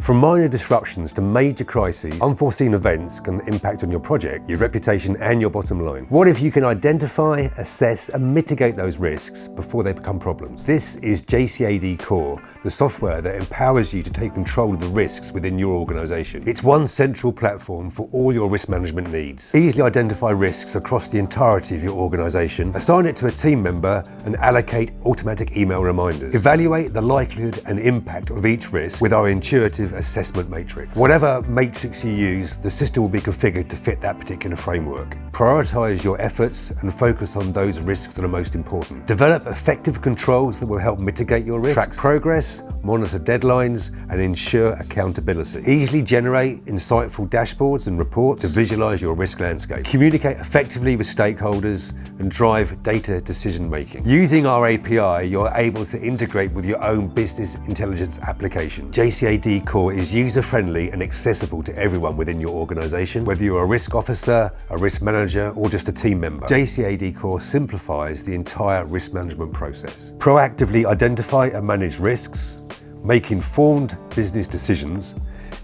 From minor disruptions to major crises, unforeseen events can impact on your project, your reputation and your bottom line. What if you can identify, assess and mitigate those risks before they become problems? This is JCAD Core, the software that empowers you to take control of the risks within your organization. It's one central platform for all your risk management needs. Easily identify risks across the entirety of your organization, assign it to a team member and allocate automatic email reminders. Evaluate the likelihood and impact of each risk with our intuitive assessment matrix. Whatever matrix you use, the system will be configured to fit that particular framework. Prioritize your efforts and focus on those risks that are most important. Develop effective controls that will help mitigate your risks. Track progress, monitor deadlines, and ensure accountability. Easily generate insightful dashboards and reports to visualize your risk landscape. Communicate effectively with stakeholders and drive data decision making. Using our API, you're able to integrate with your own business intelligence application. JCAD Core is user-friendly and accessible to everyone within your organization, whether you're a risk officer, a risk manager, or just a team member. JCAD Core simplifies the entire risk management process. Proactively identify and manage risks, make informed business decisions,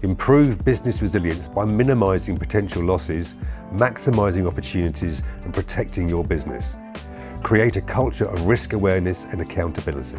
improve business resilience by minimizing potential losses, maximizing opportunities, and protecting your business. Create a culture of risk awareness and accountability.